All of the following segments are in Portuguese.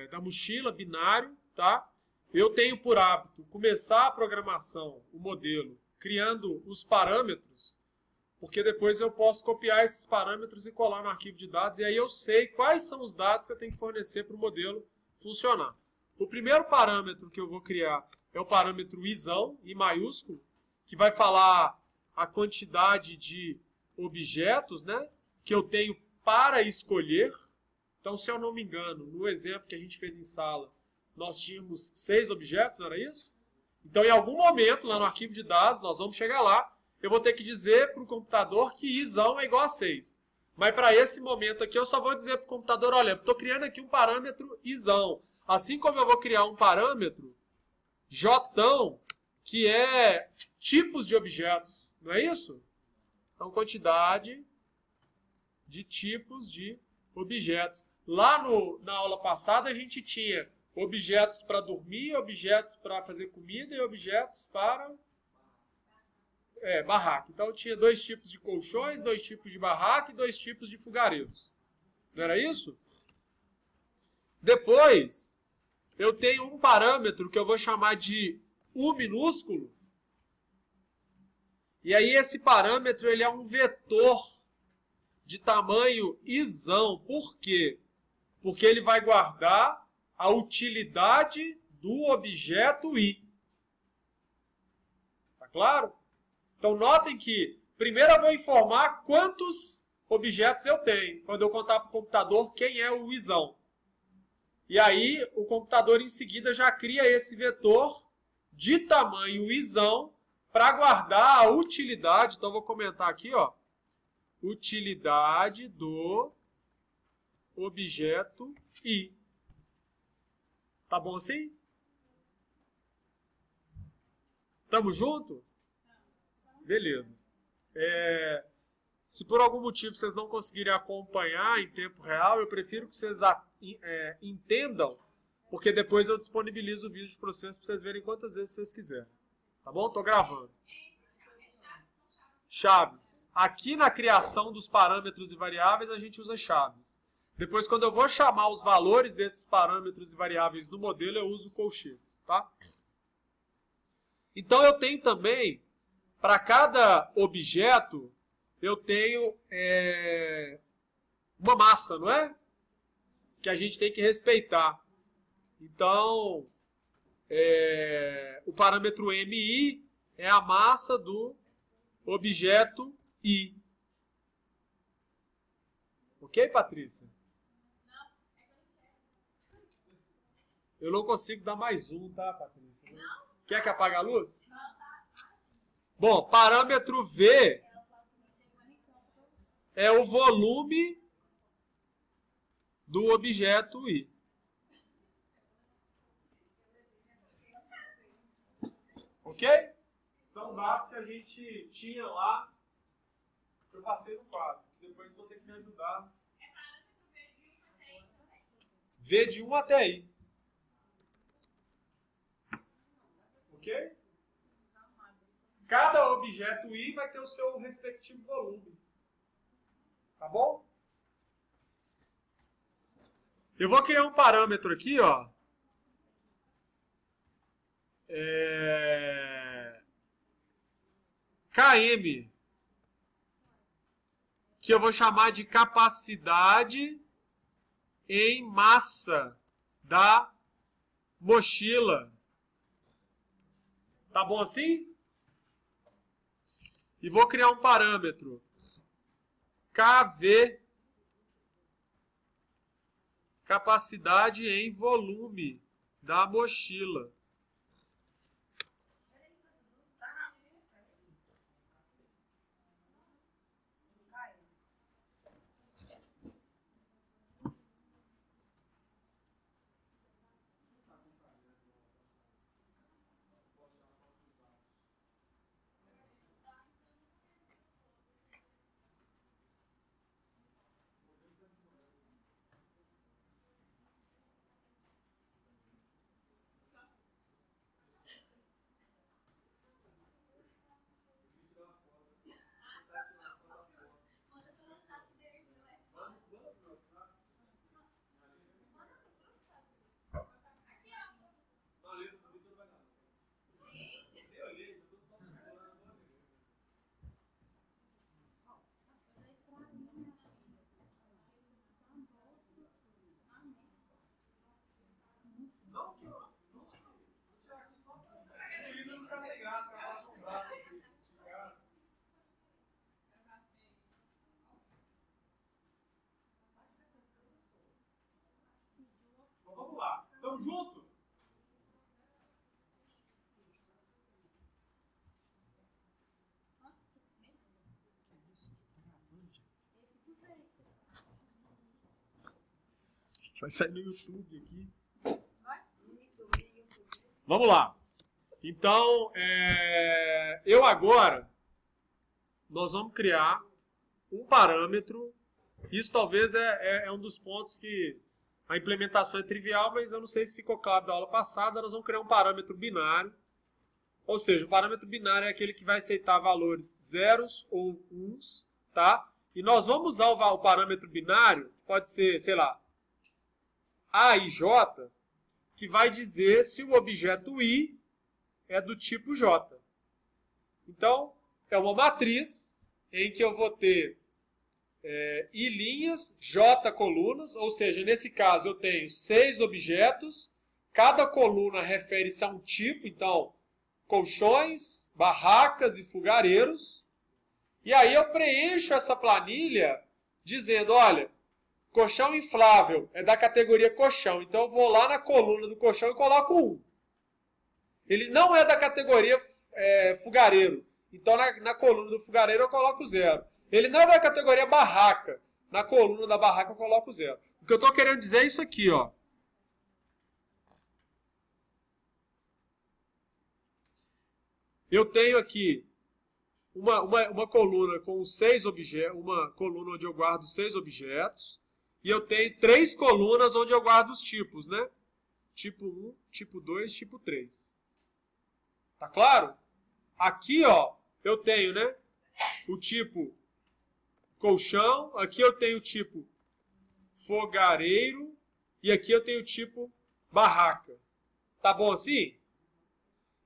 da mochila, binário, tá? Eu tenho por hábito começar a programação, o modelo, criando os parâmetros, porque depois eu posso copiar esses parâmetros e colar no arquivo de dados, e aí eu sei quais são os dados que eu tenho que fornecer para o modelo funcionar. O primeiro parâmetro que eu vou criar é o parâmetro isão, I maiúsculo, que vai falar a quantidade de objetos, né, que eu tenho para escolher. Então, se eu não me engano, no exemplo que a gente fez em sala, nós tínhamos 6 objetos, não era isso? Então, em algum momento, lá no arquivo de dados, nós vamos chegar lá, eu vou ter que dizer para o computador que isão é igual a 6. Mas para esse momento aqui, eu só vou dizer para o computador, olha, estou criando aqui um parâmetro isão. Assim como eu vou criar um parâmetro jotão, que é tipos de objetos, não é isso? Então, quantidade de tipos de objetos. Lá na aula passada, a gente tinha objetos para dormir, objetos para fazer comida e objetos para barraca. Então, tinha 2 tipos de colchões, 2 tipos de barraca e 2 tipos de fogareiros. Não era isso? Depois, eu tenho um parâmetro que eu vou chamar de U minúsculo. E aí, esse parâmetro ele é um vetor de tamanho isão. Por quê? Porque ele vai guardar a utilidade do objeto I. Tá claro? Então, notem que primeiro eu vou informar quantos objetos eu tenho, quando eu contar para o computador quem é o isão. E aí, o computador em seguida já cria esse vetor de tamanho isão para guardar a utilidade. Então, eu vou comentar aqui, ó, utilidade do objeto I. Tá bom assim? Tamo junto? Beleza. Se por algum motivo vocês não conseguirem acompanhar em tempo real, eu prefiro que vocês entendam, porque depois eu disponibilizo o vídeo para vocês verem quantas vezes vocês quiserem. Tá bom? Tô gravando. Chaves. Aqui na criação dos parâmetros e variáveis, a gente usa chaves. Depois, quando eu vou chamar os valores desses parâmetros e variáveis do modelo, eu uso colchetes, tá? Então, eu tenho também, para cada objeto, eu tenho uma massa, não é? Que a gente tem que respeitar. Então, o parâmetro MI é a massa do objeto I. Ok, Patrícia? Eu não consigo dar mais um, tá, Patrícia? Quer que apague a luz? Bom, parâmetro V é o volume do objeto I. Ok? São dados que a gente tinha lá, que eu passei no quadro. Depois vocês vão ter que me ajudar. V de 1 até I. Ok? Cada objeto I vai ter o seu respectivo volume. Tá bom? Eu vou criar um parâmetro aqui, ó. KM, que eu vou chamar de capacidade em massa da mochila. Tá bom assim? E vou criar um parâmetro KV, capacidade em volume da mochila. Vai sair no YouTube aqui. Vamos lá. Então, nós vamos criar um parâmetro. Isso talvez é um dos pontos que a implementação é trivial, mas eu não sei se ficou claro da aula passada. Nós vamos criar um parâmetro binário. Ou seja, o parâmetro binário é aquele que vai aceitar valores zeros ou uns, tá? E nós vamos usar o parâmetro binário, pode ser, sei lá, A e J, que vai dizer se o objeto I é do tipo J. Então, é uma matriz em que eu vou ter I linhas, J colunas, ou seja, nesse caso eu tenho 6 objetos, cada coluna refere-se a um tipo, então, colchões, barracas e fogareiros. E aí eu preencho essa planilha dizendo, olha, colchão inflável é da categoria colchão, então eu vou lá na coluna do colchão e coloco 1. Ele não é da categoria fogareiro, então na coluna do fogareiro eu coloco 0. Ele não é da categoria barraca, na coluna da barraca eu coloco 0. O que eu estou querendo dizer é isso aqui, ó. Eu tenho aqui uma coluna com 6 objetos, uma coluna onde eu guardo 6 objetos, e eu tenho 3 colunas onde eu guardo os tipos, né? Tipo 1, tipo 2, tipo 3. Tá claro? Aqui, ó, eu tenho, né, o tipo colchão, aqui eu tenho o tipo fogareiro, e aqui eu tenho o tipo barraca. Tá bom assim?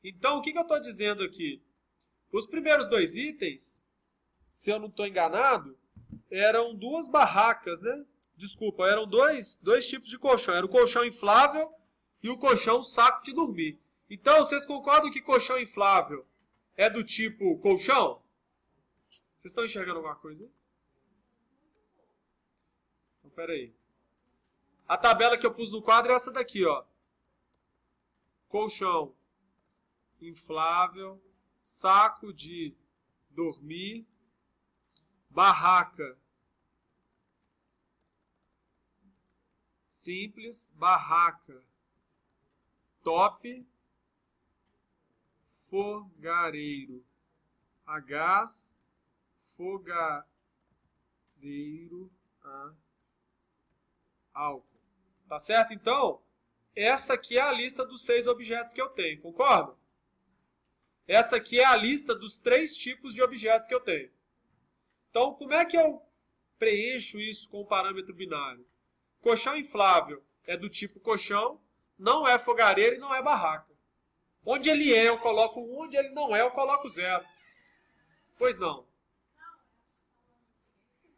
Então, o que eu estou dizendo aqui? Os primeiros 2 itens, se eu não estou enganado, eram 2 barracas, né? Desculpa, eram dois tipos de colchão. Era o colchão inflável e o colchão saco de dormir. Então, vocês concordam que colchão inflável é do tipo colchão? Vocês estão enxergando alguma coisa? Então, peraí. A tabela que eu pus no quadro é essa daqui, ó. Colchão inflável, saco de dormir, barraca simples, barraca top, fogareiro a gás, fogareiro a álcool. Tá certo, então? Essa aqui é a lista dos 6 objetos que eu tenho, concorda? Essa aqui é a lista dos 3 tipos de objetos que eu tenho. Então, como é que eu preencho isso com o parâmetro binário? Colchão inflável é do tipo colchão, não é fogareiro e não é barraca. Onde ele é, eu coloco 1, onde ele não é, eu coloco 0. Pois não.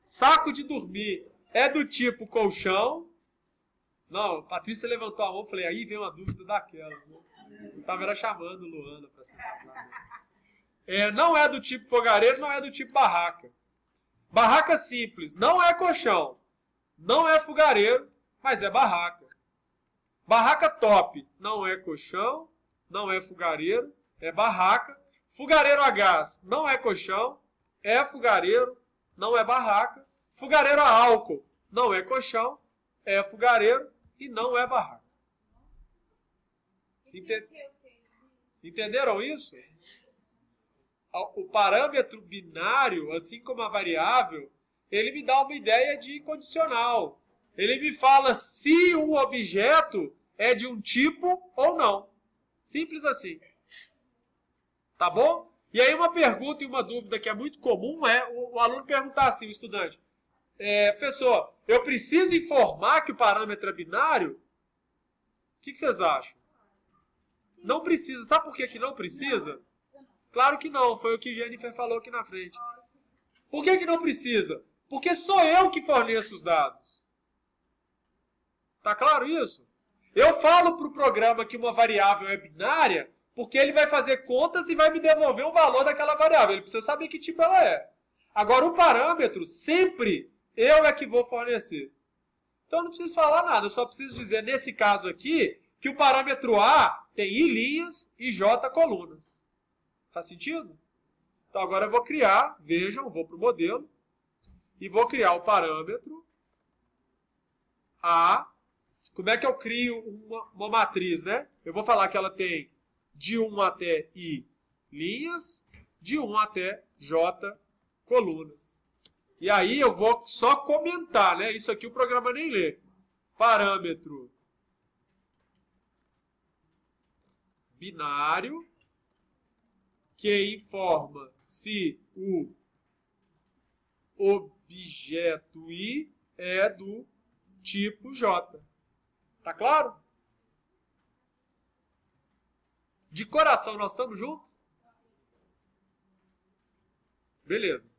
Saco de dormir é do tipo colchão. Não, Patrícia levantou a mão e falei, aí vem uma dúvida daquelas, né? Eu estava chamando Luana para sentar lá. Não é do tipo fogareiro, não é do tipo barraca. Barraca simples, não é colchão, não é fogareiro, mas é barraca. Barraca top, não é colchão, não é fogareiro, é barraca. Fogareiro a gás, não é colchão, é fogareiro, não é barraca. Fogareiro a álcool, não é colchão, é fogareiro e não é barraca. Entenderam isso? O parâmetro binário, assim como a variável, ele me dá uma ideia de condicional. Ele me fala se um objeto é de um tipo ou não. Simples assim. Tá bom? E aí uma pergunta e uma dúvida que é muito comum é o aluno perguntar assim, o estudante. Professor, eu preciso informar que o parâmetro é binário? O que vocês acham? Não precisa. Sabe por que não precisa? Claro que não. Foi o que Jennifer falou aqui na frente. Por que não precisa? Porque sou eu que forneço os dados. Tá claro isso? Eu falo para o programa que uma variável é binária porque ele vai fazer contas e vai me devolver o valor daquela variável. Ele precisa saber que tipo ela é. Agora, o parâmetro, sempre eu é que vou fornecer. Então, eu não preciso falar nada. Eu só preciso dizer, nesse caso aqui, que o parâmetro A tem I linhas e J colunas. Faz sentido? Então, agora eu vou criar, vejam, vou para o modelo, e vou criar o parâmetro A Como é que eu crio uma matriz, né? Eu vou falar que ela tem de 1 até I linhas, de 1 até J colunas. E aí eu vou só comentar, né? Isso aqui o programa nem lê. Parâmetro binário que informa se o objeto I é do tipo J. Tá claro? De coração, nós estamos juntos? Beleza.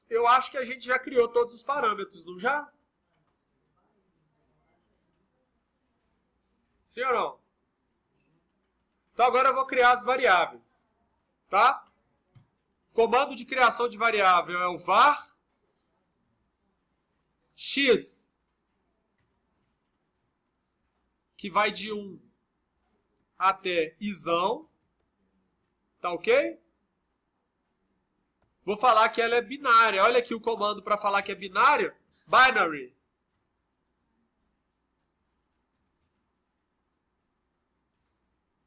Eu acho que a gente já criou todos os parâmetros, não já? Sim ou não? Então agora eu vou criar as variáveis. Tá? Comando de criação de variável é o var x, que vai de 1 até izão. Tá ok? Vou falar que ela é binária. Olha aqui o comando para falar que é binário. Binary.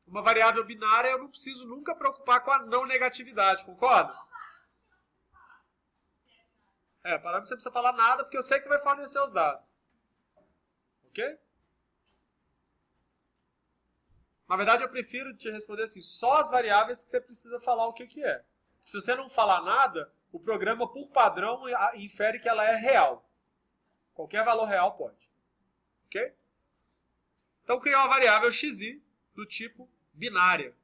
Uma variável binária eu não preciso nunca preocupar com a não negatividade, concorda? Parâmetro você não precisa falar nada, porque eu sei que vai fornecer os dados. Ok? Na verdade, eu prefiro te responder assim, só as variáveis que você precisa falar o que é. Se você não falar nada, o programa, por padrão, infere que ela é real. Qualquer valor real pode. Ok? Então, criar uma variável xi do tipo binária.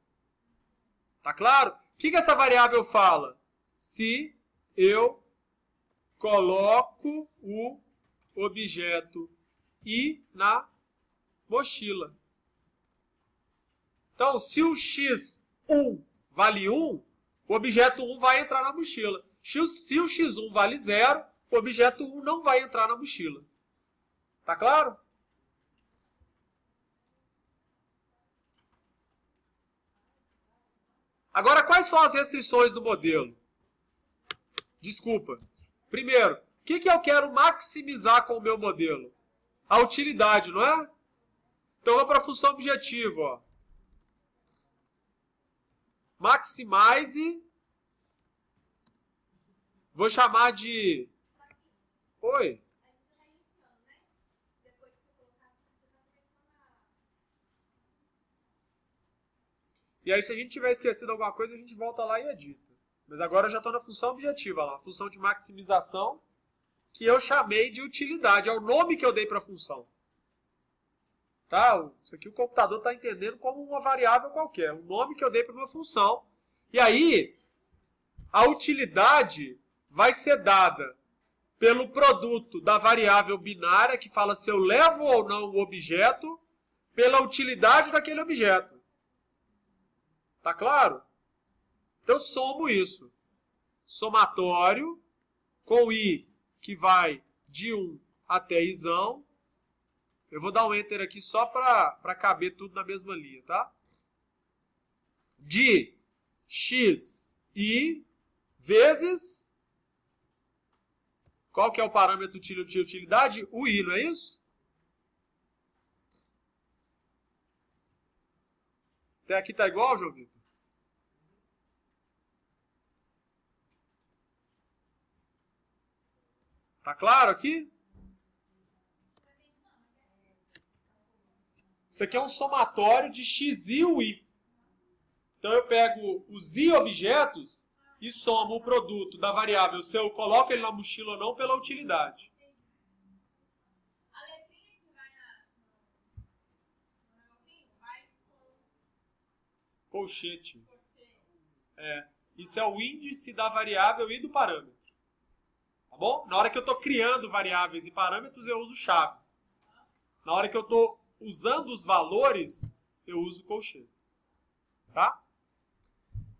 Tá claro? O que essa variável fala? Se eu coloco o objeto I na mochila. Então, se o x1 vale 1, o objeto 1 vai entrar na mochila. Se o x1 vale 0, o objeto 1 não vai entrar na mochila. Tá claro? Agora, quais são as restrições do modelo? Desculpa. Primeiro, o que eu quero maximizar com o meu modelo? A utilidade, não é? Então, vou para a função objetivo. Ó. Maximize. Vou chamar de... Oi. E aí, se a gente tiver esquecido alguma coisa, a gente volta lá e edita. Mas agora eu já estou na função objetiva, lá, a função de maximização, que eu chamei de utilidade. É o nome que eu dei para a função. Tá? Isso aqui o computador está entendendo como uma variável qualquer. O nome que eu dei para uma função. E aí, a utilidade vai ser dada pelo produto da variável binária, que fala se eu levo ou não o objeto, pela utilidade daquele objeto. Tá claro? Então, eu somo isso. Somatório com I, que vai de 1 até Izão. Eu vou dar um Enter aqui só para caber tudo na mesma linha, tá? De x i vezes... Qual que é o parâmetro de utilidade? O I, não é isso? Até aqui tá igual, João Vitor? Tá claro aqui? Isso aqui é um somatório de x e o i. Então eu pego os i objetos e somo o produto da variável se eu coloco ele na mochila ou não pela utilidade. A letrinha que vai no negocinho vai com Colchete. Isso é o índice da variável e do parâmetro. Tá bom? Na hora que eu estou criando variáveis e parâmetros, eu uso chaves. Na hora que eu estou usando os valores, eu uso colchetes. Tá?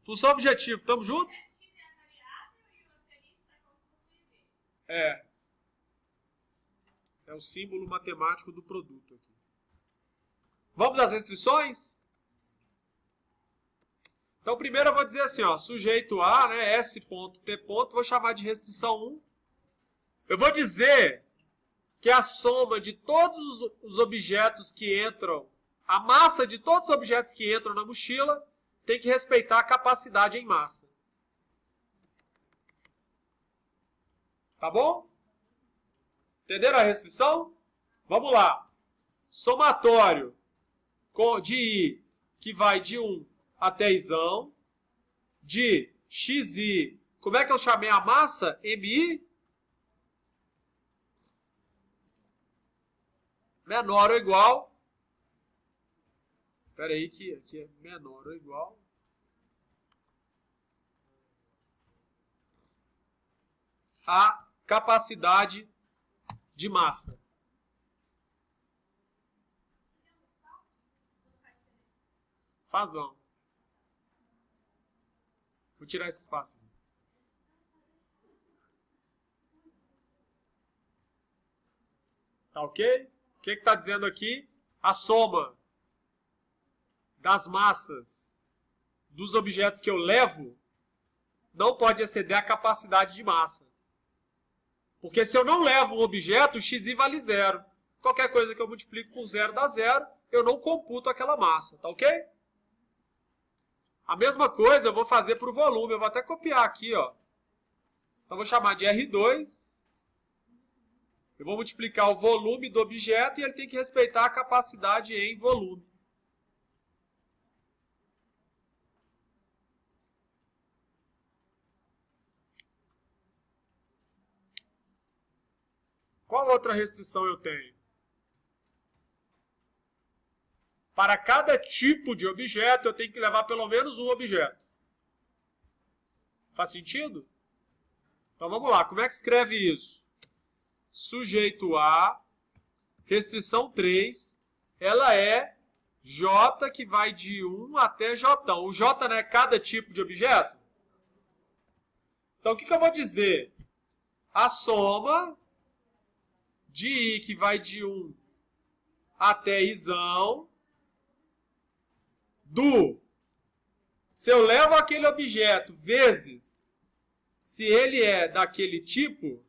Função objetivo, estamos juntos? É o símbolo matemático do produto aqui. Vamos às restrições? Então, primeiro eu vou dizer assim, ó, sujeito A, né, S ponto, T ponto, vou chamar de restrição 1. Eu vou dizer que a soma de todos os objetos que entram, a massa de todos os objetos que entram na mochila tem que respeitar a capacidade em massa. Tá bom? Entenderam a restrição? Vamos lá. Somatório de I, que vai de 1 até Izão, de XI, como é que eu chamei a massa? MI? Menor ou igual. Espera aí que aqui é menor ou igual. A capacidade de massa. Faz não. Vou tirar esse espaço. Tá ok? O que está dizendo aqui? A soma das massas dos objetos que eu levo não pode exceder a capacidade de massa. Porque se eu não levo um objeto, o xi vale 0. Qualquer coisa que eu multiplico por 0 dá 0, eu não computo aquela massa. Tá ok? A mesma coisa eu vou fazer para o volume. Eu vou até copiar aqui, ó. Então, vou chamar de R2. Eu vou multiplicar o volume do objeto e ele tem que respeitar a capacidade em volume. Qual outra restrição eu tenho? Para cada tipo de objeto, eu tenho que levar pelo menos um objeto. Faz sentido? Então, vamos lá. Como é que escreve isso? Sujeito A, restrição 3, ela é J que vai de 1 até J. O J não é cada tipo de objeto? Então, o que eu vou dizer? A soma de I que vai de 1 até Izão se eu levo aquele objeto vezes se ele é daquele tipo.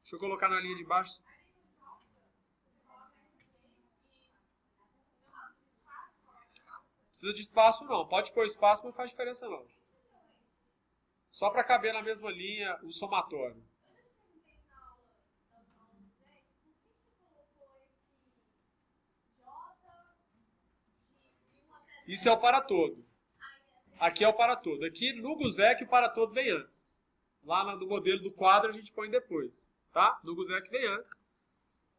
Deixa eu colocar na linha de baixo. Precisa de espaço não. Pode pôr espaço, mas não faz diferença não. Só para caber na mesma linha o somatório. Isso é o para todo. Aqui é o para todo. Aqui no GUSEC o para todo vem antes. Lá no modelo do quadro a gente põe depois. Tá? No GUSEC vem antes.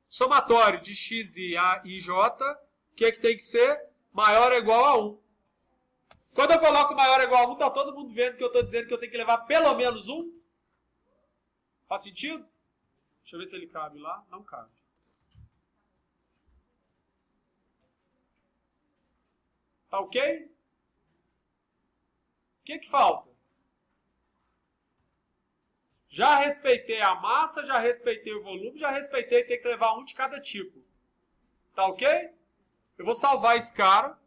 Somatório de x, i, a e j, o que tem que ser? Maior ou igual a 1. Quando eu coloco maior ou igual a 1, está todo mundo vendo que eu estou dizendo que eu tenho que levar pelo menos 1? Faz sentido? Deixa eu ver se ele cabe lá. Não cabe. Tá ok? O que falta? Já respeitei a massa, já respeitei o volume, já respeitei ter que levar um de cada tipo. Tá ok? Eu vou salvar esse cara.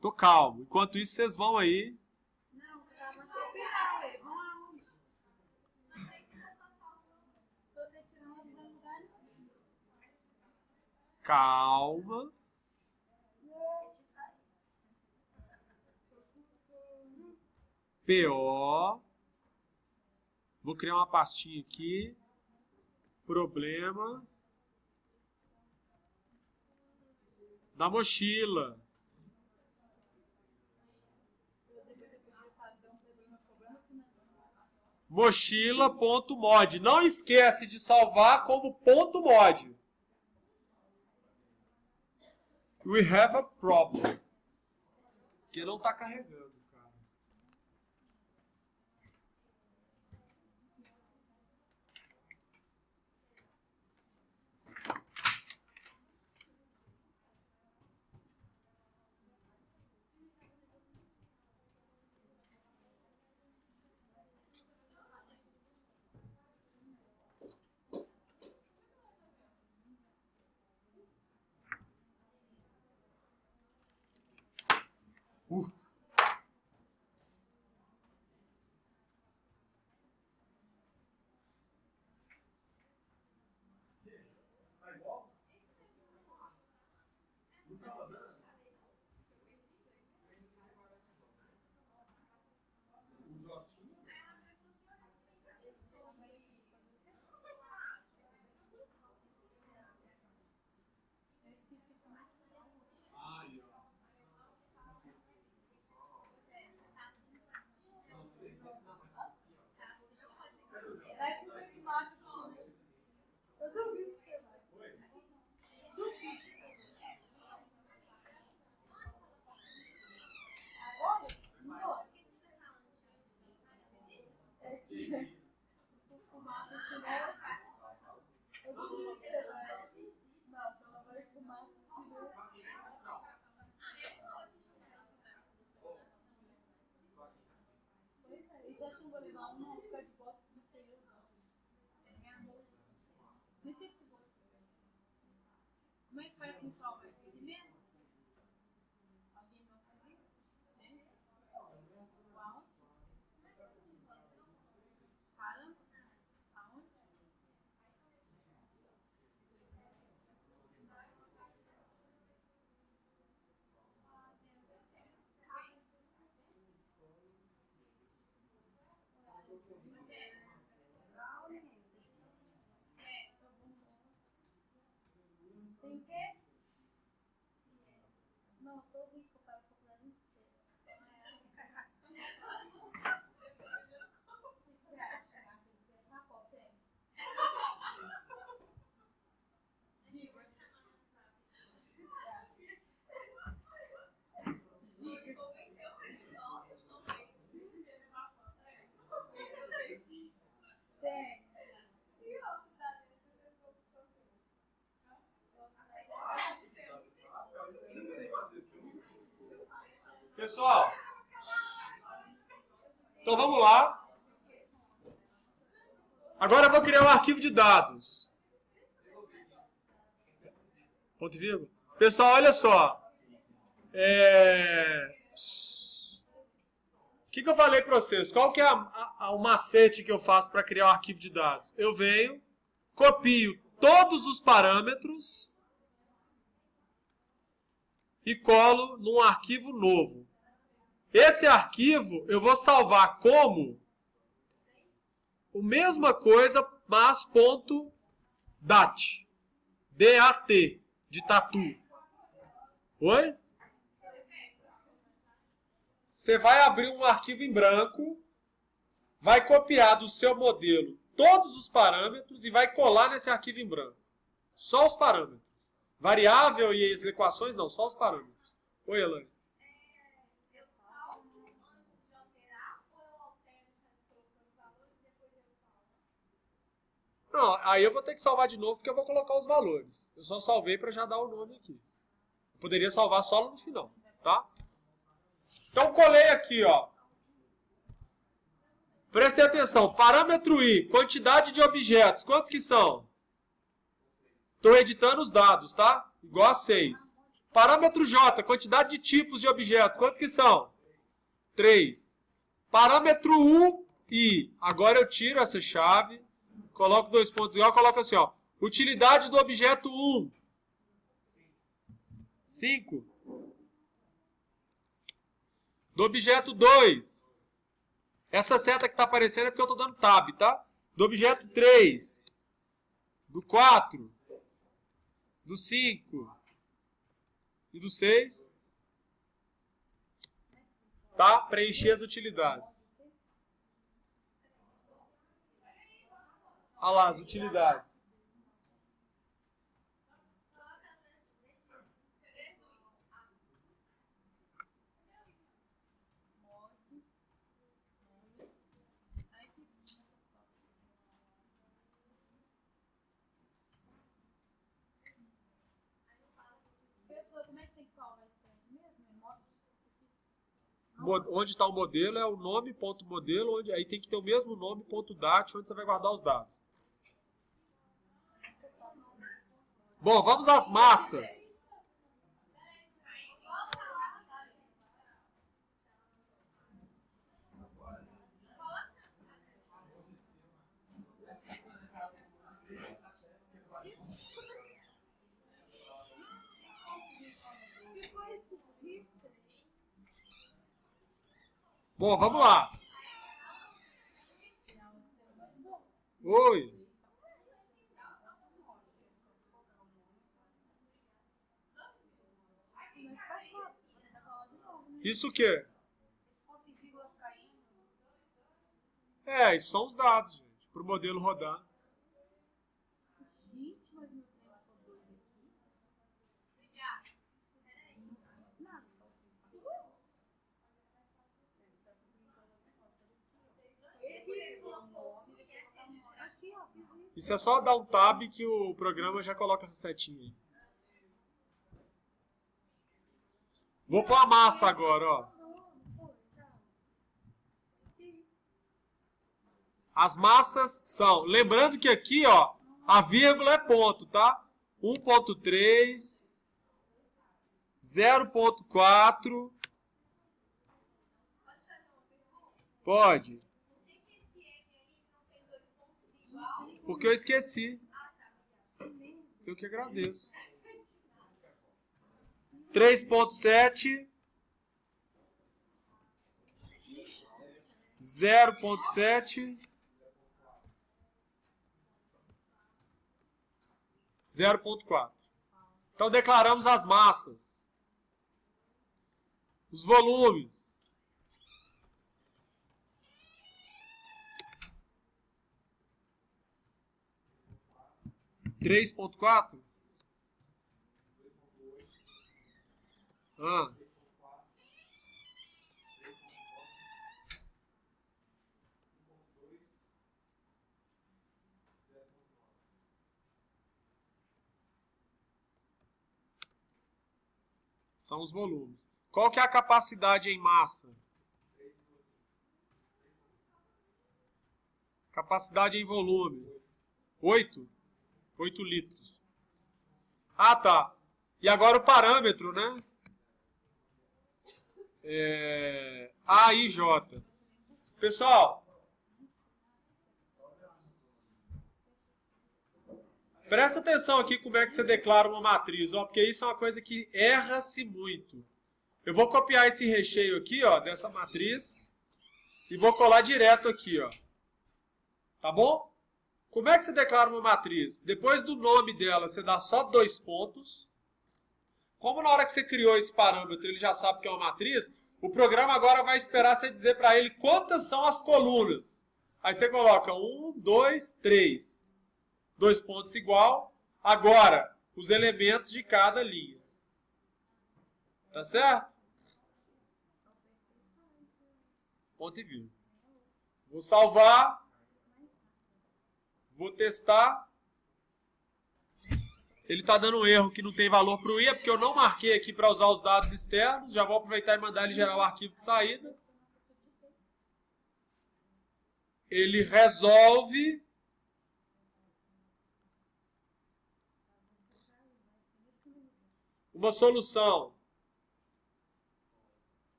Tô calmo. Enquanto isso, vocês vão aí. Não, calma, você vão aonde? Você tirou uma do lugar? Calma. PO. Vou criar uma pastinha aqui. Problema da mochila. Mochila.mod. Não esquece de salvar como ponto .mod. We have a problem. Que não está carregando. Como é que vai salvar isso aqui mesmo? Alguém me auxilia? Uau. Caramba. Aonde? Tem o quê? Não, eu sou rico para a população inteira. Tá bom, tem. Diga. Tem. Pessoal, então vamos lá. Agora eu vou criar um arquivo de dados. Ponto e vírgula. Pessoal, olha só. O que eu falei para vocês? Qual que é o macete que eu faço para criar um arquivo de dados? Eu venho, copio todos os parâmetros e colo num arquivo novo. Esse arquivo eu vou salvar como a mesma coisa, mas ponto .dat. D-A-T, de tatu. Oi? Você vai abrir um arquivo em branco, vai copiar do seu modelo todos os parâmetros e vai colar nesse arquivo em branco. Só os parâmetros. Variável e as equações não, só os parâmetros. Oi, Elane. Eu salvo antes de alterar ou eu altero colocando os valores e depois eu salvo? Não, aí eu vou ter que salvar de novo porque eu vou colocar os valores. Eu só salvei para já dar o nome aqui. Eu poderia salvar só no final, tá? Então colei aqui, ó. Prestem atenção. Parâmetro I, quantidade de objetos. Quantos que são? Estou editando os dados, tá? Igual a 6. Parâmetro J, quantidade de tipos de objetos. Quantos que são? 3. Parâmetro UI. Agora eu tiro essa chave, coloco 2 pontos igual, coloco assim, ó. Utilidade do objeto 1. 5. Do objeto 2. Essa seta que está aparecendo é porque eu estou dando tab, tá? Do objeto 3. Do 4. Do 5. E do 6. Tá? Preencher as utilidades. Olha lá, as utilidades. Como é que tem que salvar isso aí mesmo? Onde está o modelo é o nome, ponto modelo, onde aí tem que ter o mesmo nome, ponto dat, onde você vai guardar os dados. Bom, vamos às massas. Bom, vamos lá. Oi. Isso o quê? Isso são os dados, gente, para o modelo rodar. Isso é só dar um tab que o programa já coloca essa setinha aí. Vou pôr a massa agora, ó. As massas são... Lembrando que aqui, ó, a vírgula é ponto, tá? 1.3, 0.4... Pode. Porque eu esqueci. Eu que agradeço. 3.7, 0.7, 0.4. Então declaramos as massas, os volumes. Três ponto quatro? São os volumes. Qual que é a capacidade em massa? Capacidade em volume. 8? 8 litros. Ah, tá. E agora o parâmetro, né? A e J. Pessoal, presta atenção aqui como é que você declara uma matriz, ó, porque isso é uma coisa que erra-se muito. Eu vou copiar esse recheio aqui, ó, dessa matriz e vou colar direto aqui, ó. Tá bom? Como é que você declara uma matriz? Depois do nome dela, você dá só 2 pontos. Como na hora que você criou esse parâmetro, ele já sabe que é uma matriz, o programa agora vai esperar você dizer para ele quantas são as colunas. Aí você coloca 1, 2, 3. 2 pontos igual. Agora, os elementos de cada linha. Tá certo? Ponto e vírgula. Vou salvar. Vou testar. Ele está dando um erro que não tem valor para o i, porque eu não marquei aqui para usar os dados externos. Já vou aproveitar e mandar ele gerar o arquivo de saída. Ele resolve. Uma solução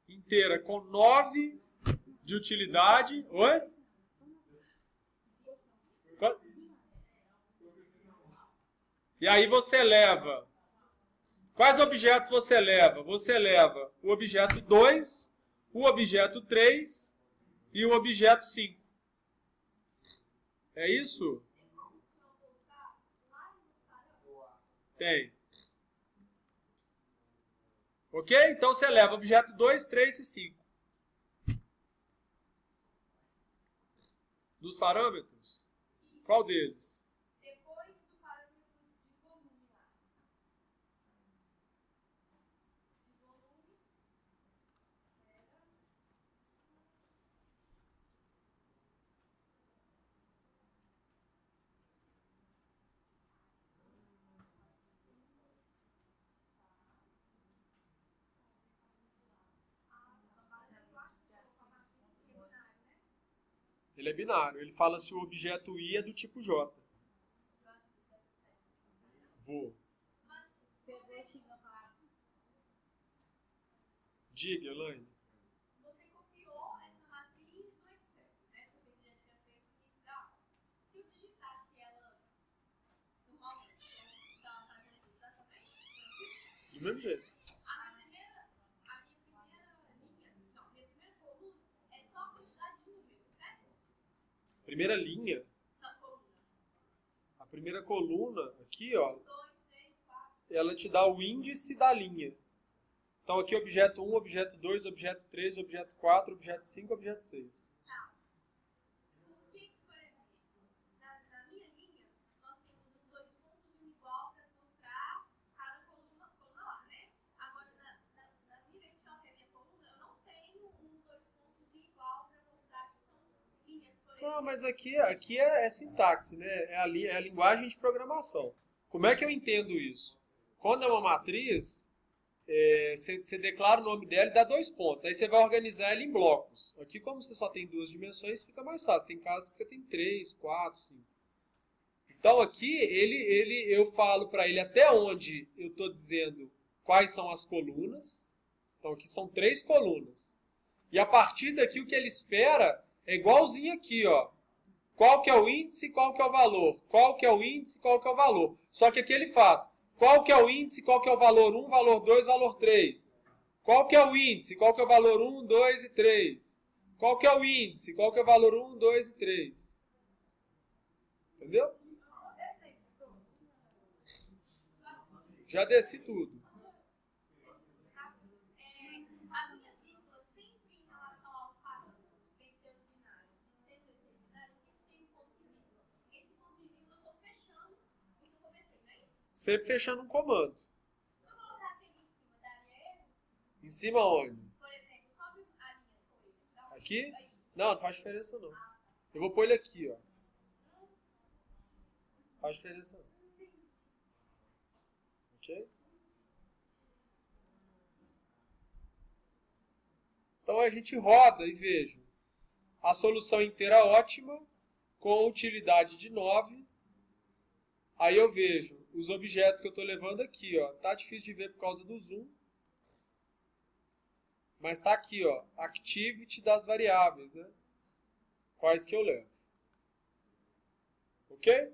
inteira com 9 de utilidade. Oi? E aí você leva. Quais objetos você leva? Você leva o objeto 2, o objeto 3 e o objeto 5. É isso? Tem. Ok? Então você leva o objeto 2, 3 e 5. Dos parâmetros? Qual deles? Ele é binário. Ele fala se o objeto i é do tipo J. Vou. Diga, Elaine. Você copiou essa matriz do Excel, né? Porque você já tinha feito isso da aula. Se eu digitasse ela normalmente, eu estava fazendo isso também? Do mesmo jeito. Minha primeira coluna Primeira linha. Na coluna. A primeira coluna aqui, ó, 2, 3, 4. ela te dá o índice da linha. Então aqui objeto 1, objeto 2, objeto 3, objeto 4, objeto 5, objeto 6. Tá. Por que, por exemplo, na minha linha, nós temos um 2 pontos e um igual para mostrar cada coluna lá, né? Agora, na minha vertical, que é a minha coluna, eu não tenho um 2 pontos e igual para mostrar que são linhas, por exemplo. Não, mas aqui é sintaxe, né? É a linguagem de programação. Como é que eu entendo isso? Quando é uma matriz, você declara o nome dela e dá 2 pontos. Aí você vai organizar ela em blocos. Aqui, como você só tem 2 dimensões, fica mais fácil. Tem casos que você tem 3, 4, 5. Então aqui eu falo para ele até onde eu estou dizendo quais são as colunas. Então aqui são 3 colunas. E a partir daqui o que ele espera é igualzinho aqui, ó. Qual que é o índice e qual que é o valor. Qual que é o índice e qual que é o valor. Só que aqui ele faz qual que é o índice, qual que é o valor 1, valor 2, valor 3. Qual que é o índice, qual que é o valor 1, 2 e 3. Qual que é o índice, qual que é o valor 1, 2 e 3. Entendeu? Já desci tudo. A minha vírgula sempre em relação aos parâmetros tem seus binários. E sendo esse binário, eu sempre tenho um ponto de vírgula. Esse ponto de vírgula eu estou fechando o que eu comecei, não é isso? Sempre fechando um comando. Se eu colocasse ele em cima, daria erro? Em cima onde? Por exemplo, sobe a linha com ele. Dá um Aqui? risco aí. Não faz diferença não. Eu vou pôr ele aqui, ó. Faz diferença não. Ok? Então a gente roda e vejo a solução inteira ótima, com utilidade de 9. Aí eu vejo os objetos que eu estou levando aqui, ó. Tá difícil de ver por causa do zoom. Mas tá aqui, ó. Activity das variáveis, né? Quais que eu levo. Ok?